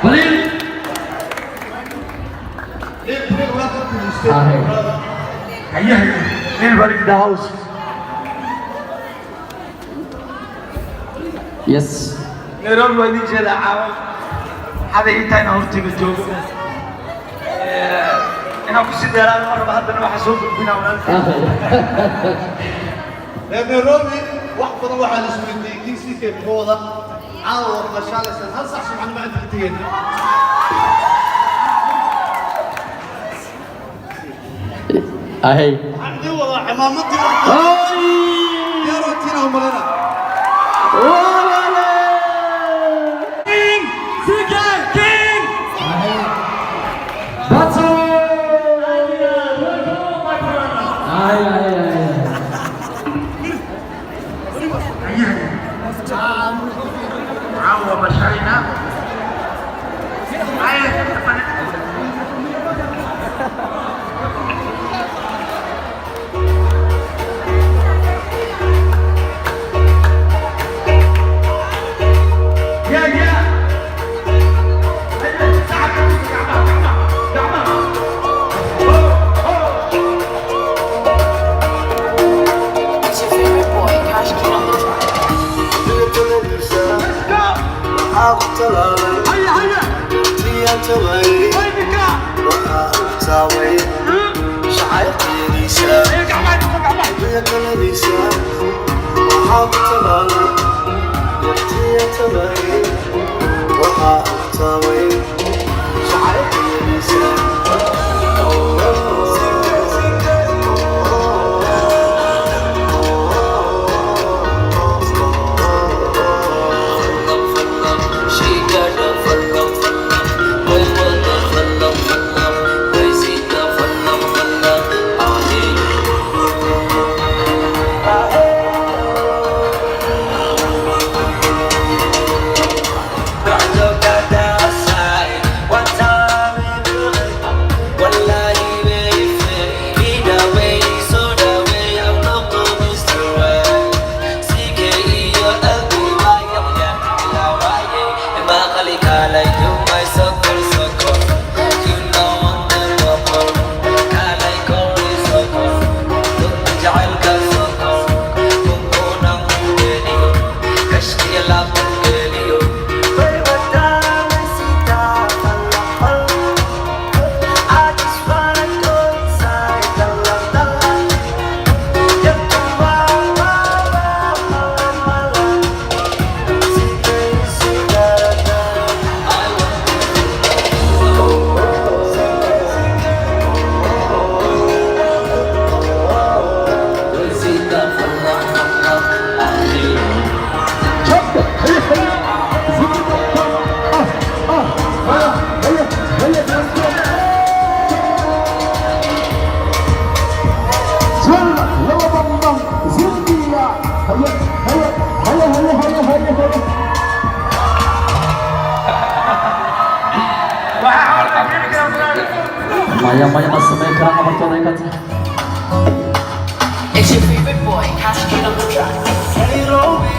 baliil. Haye Liil baliil the house. Yes. neirobi waa idin jeeda caawa hada intaana hortiga joogo inaan ku sii dheeraan marba haddana waxa soo gudbinaa walaalkay neirobi wax badan waxaa la isweydiiyey kiisiikee kooda caawa ma shaalaysan hal sax subxan ma inta tegeen Ahey. waxaan idin wadaa cimaamadii yarootiina umalena عاوة بشرنا Maya masamayn karaan amartooda ay ka tahay. It's your favorite boy, Cash Kid on the track.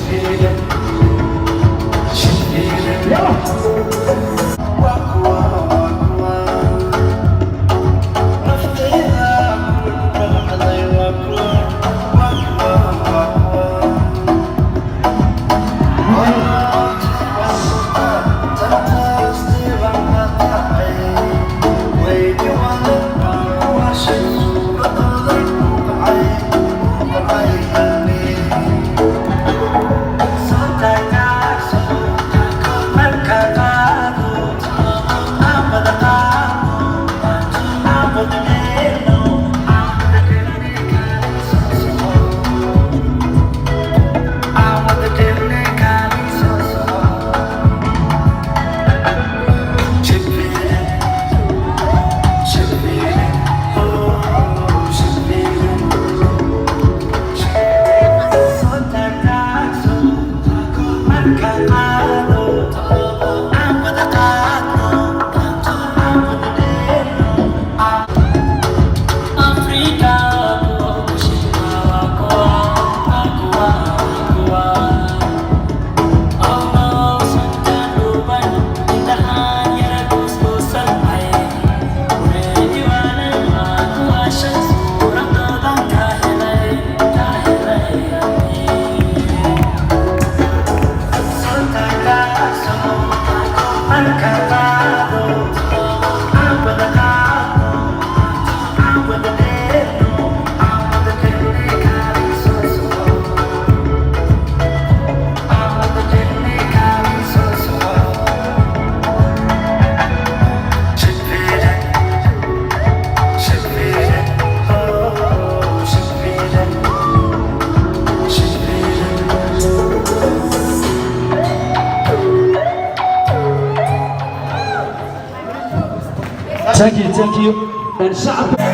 Thank you. And shacabka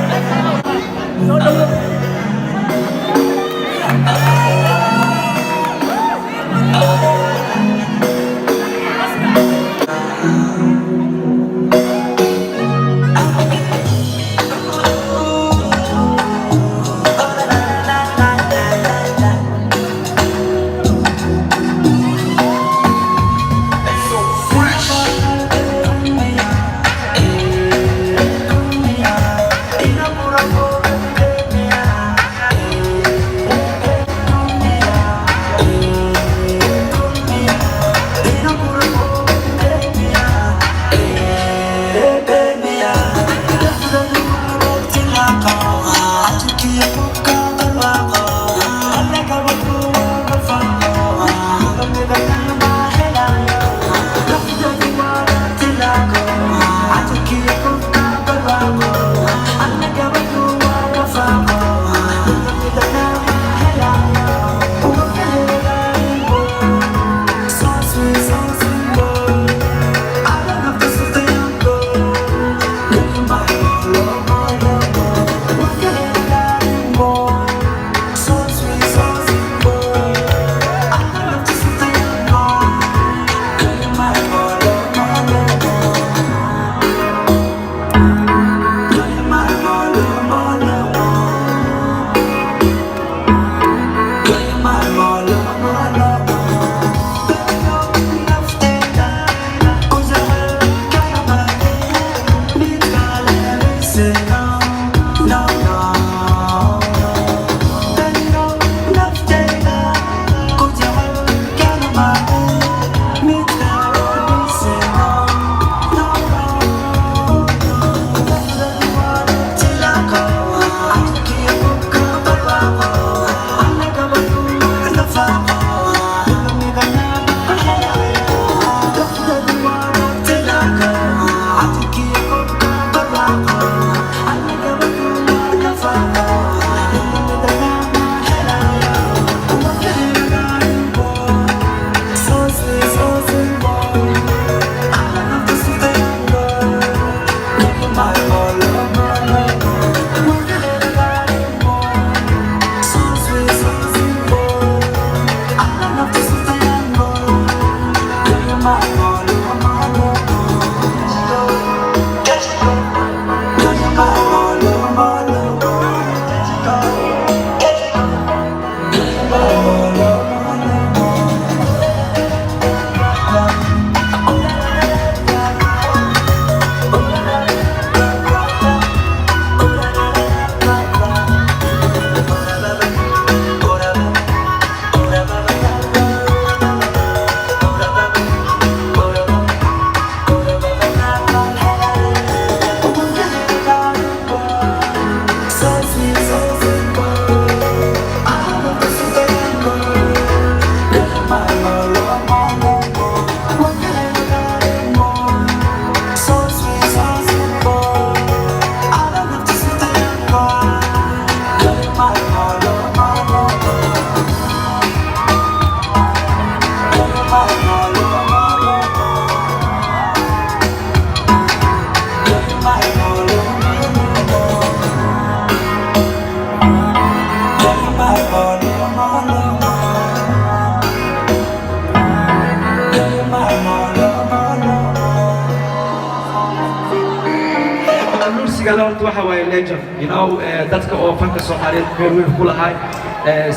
sigaal horta waxa waaye legend you know dadka oo fanka Soomaaliyeed door weyn ku lahay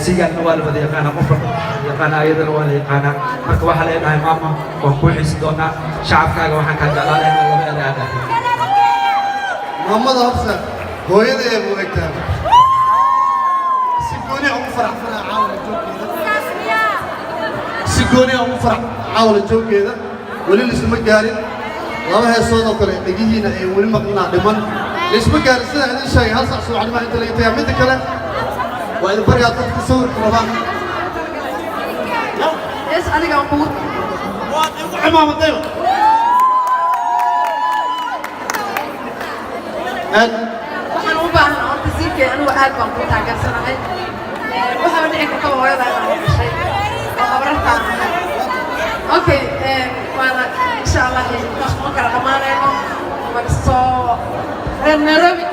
sigaalna waa la wada yaqaana qof yaqaana ayadana waa la yaqaana marka waxa la yiraahdaa maama oo ku xiis doona shacabkaaga waxaan ka jeclaan in laba ereada maamada horta hooyada ee buugtaa si gooni ugu faraxsana caawna joogteeda si gooni ugu farax caawna joogteeda wali isma gaarin laba heesood oo kale dhagihiina ay wali maqnaa dhiman isma gaarin sida idin sheegay hal sac suucan ma inta laga tagaa mid kale waa in bariga dadka sawirka rabaan ايش انا قاعد اقول عمامة دايما waxaan u baahan horta siilkay anigu aad baan ku taageersanahay waxaa dhici karta hooyada inaan dhashay oo habarartaan ahay okay waana insha allah kasoo kala dhamaanayno soo reer nairobi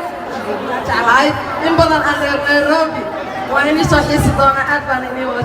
jeclahay in badan aan reer nairobi waa inii soo xiisi doonaa aad baan inii wada